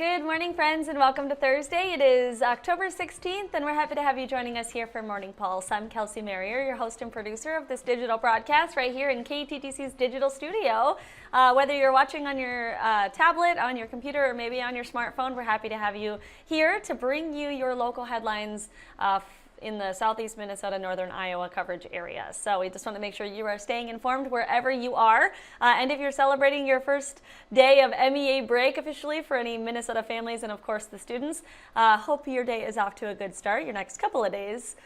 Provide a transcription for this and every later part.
Good morning, friends, and welcome to Thursday. It is October 16th, and we're happy to have you joining us here for Morning Pulse. I'm Kelsey Marier, your host and producer of this digital broadcast right here in KTTC's digital studio. Whether you're watching on your tablet, on your computer, or maybe on your smartphone, we're happy to have you here to bring you your local headlines in the southeast Minnesota, northern Iowa coverage area. So we just want to make sure you are staying informed wherever you are. And if you're celebrating your first day of MEA break officially for any Minnesota families and of course the students, hope your day is off to a good start, your next couple of days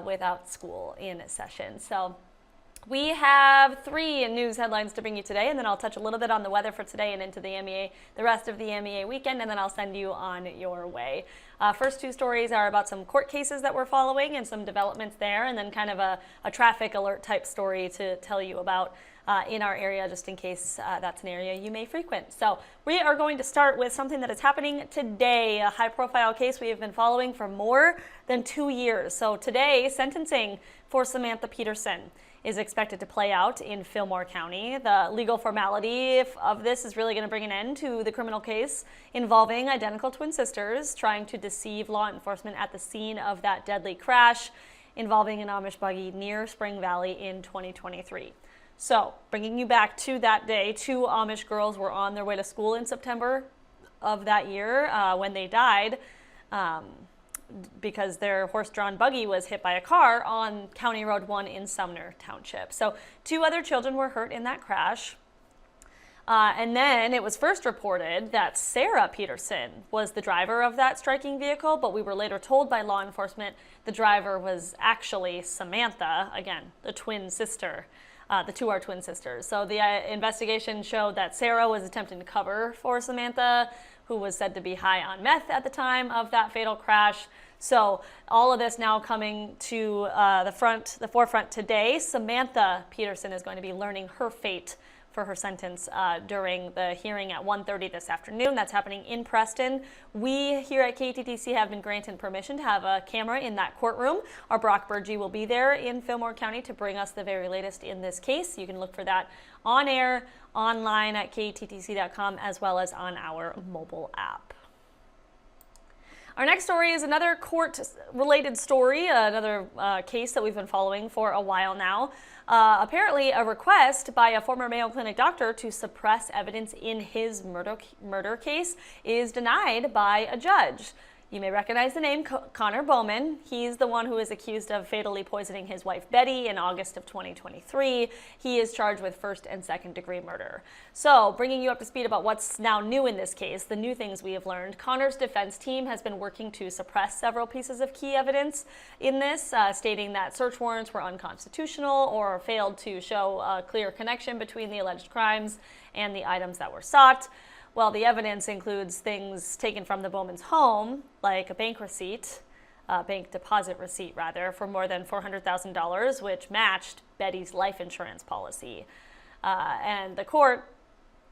without school in session. So we have three news headlines to bring you today, and then I'll touch a little bit on the weather for today and into the rest of the MEA weekend, and then I'll send you on your way. First two stories are about some court cases that we're following and some developments there, and then kind of a traffic alert type story to tell you about in our area, just in case that's an area you may frequent. So we are going to start with something that is happening today, a high-profile case we have been following for more than 2 years. So today, sentencing for Samantha Peterson is expected to play out in Fillmore County. The legal formality of this is really going to bring an end to the criminal case involving identical twin sisters trying to deceive law enforcement at the scene of that deadly crash involving an Amish buggy near Spring Valley in 2023. So, bringing you back to that day, two Amish girls were on their way to school in September of that year when they died because their horse-drawn buggy was hit by a car on County Road 1 in Sumner Township. So two other children were hurt in that crash. And then it was first reported that Sarah Peterson was the driver of that striking vehicle, but we were later told by law enforcement the driver was actually Samantha, again, the twin sister. The two are twin sisters. So the investigation showed that Sarah was attempting to cover for Samantha, who was said to be high on meth at the time of that fatal crash. So all of this now coming to the forefront today. Samantha Peterson is going to be learning her fate for her sentence during the hearing at 1:30 this afternoon. That's happening in Preston. We here at KTTC have been granted permission to have a camera in that courtroom. Our Brock Burgee will be there in Fillmore County to bring us the very latest in this case. You can look for that on air, online at kttc.com, as well as on our mobile app. Our next story is another court-related story, another case that we've been following for a while now. Apparently, a request by a former Mayo Clinic doctor to suppress evidence in his murder case is denied by a judge. You may recognize the name Connor Bowman. He's the one who is accused of fatally poisoning his wife Betty in August of 2023. He is charged with first and second degree murder. So, bringing you up to speed about what's now new in this case, the new things we have learned. Connor's defense team has been working to suppress several pieces of key evidence in this, stating that search warrants were unconstitutional or failed to show a clear connection between the alleged crimes and the items that were sought. Well, the evidence includes things taken from the Bowman's home, like a bank deposit receipt, for more than $400,000, which matched Betty's life insurance policy. And the court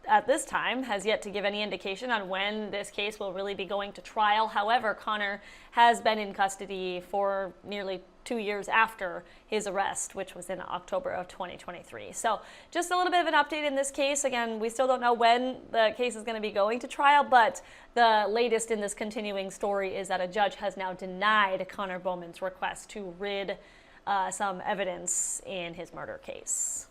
at this time has yet to give any indication on when this case will really be going to trial. However, Connor has been in custody for nearly 2 years after his arrest, which was in October of 2023. So just a little bit of an update in this case. Again, we still don't know when the case is going to be going to trial, but the latest in this continuing story is that a judge has now denied Connor Bowman's request to rid some evidence in his murder case.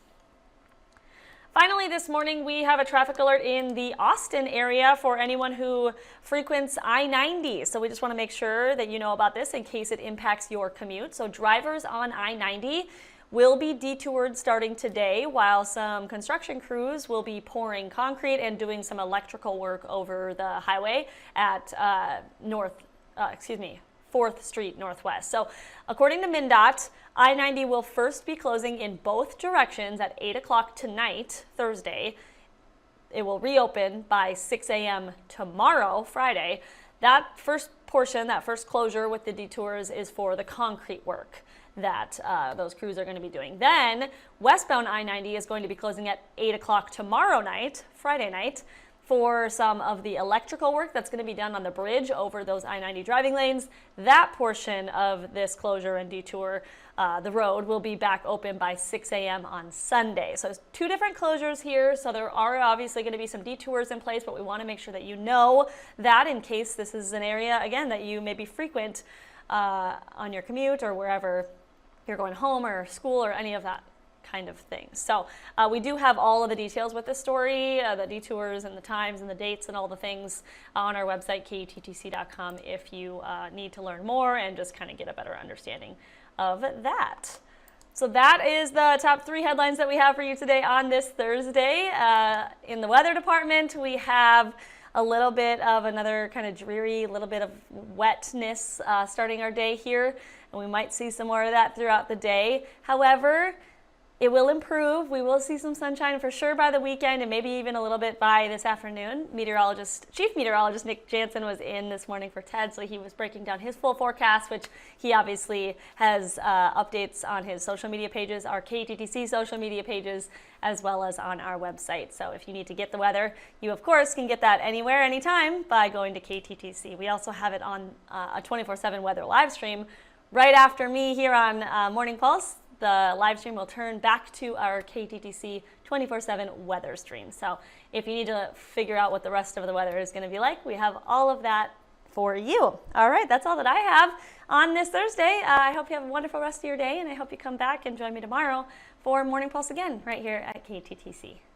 Finally, this morning, we have a traffic alert in the Austin area for anyone who frequents I-90. So we just want to make sure that you know about this in case it impacts your commute. So drivers on I-90 will be detoured starting today, while some construction crews will be pouring concrete and doing some electrical work over the highway at 4th Street Northwest. So according to MnDOT, I-90 will first be closing in both directions at 8 o'clock tonight, Thursday. It will reopen by 6 a.m. tomorrow, Friday. That first portion, that first closure with the detours is for the concrete work that those crews are going to be doing. Then westbound I-90 is going to be closing at 8 o'clock tomorrow night, Friday night, for some of the electrical work that's going to be done on the bridge over those I-90 driving lanes. That portion of this closure and detour, the road, will be back open by 6 a.m. on Sunday. So there's 2 different closures here. So there are obviously going to be some detours in place, but we want to make sure that you know that in case this is an area, again, that you maybe frequent on your commute or wherever you're going home or school or any of that kind of thing. So we do have all of the details with this story, the detours and the times and the dates and all the things on our website, kettc.com, if you need to learn more and just kind of get a better understanding of that. So that is the top 3 headlines that we have for you today on this Thursday. In the weather department, we have a little bit of another kind of dreary, little bit of wetness starting our day here, and we might see some more of that throughout the day. However, it will improve. We will see some sunshine for sure by the weekend, and maybe even a little bit by this afternoon. Chief Meteorologist Nick Jansen was in this morning for TED, so he was breaking down his full forecast, which he obviously has updates on his social media pages, our KTTC social media pages, as well as on our website. So if you need to get the weather, you of course can get that anywhere, anytime by going to KTTC. We also have it on a 24/7 weather live stream right after me here on Morning Pulse. The live stream will turn back to our KTTC 24/7 weather stream. So if you need to figure out what the rest of the weather is going to be like, we have all of that for you. All right, that's all that I have on this Thursday. I hope you have a wonderful rest of your day, and I hope you come back and join me tomorrow for Morning Pulse again right here at KTTC.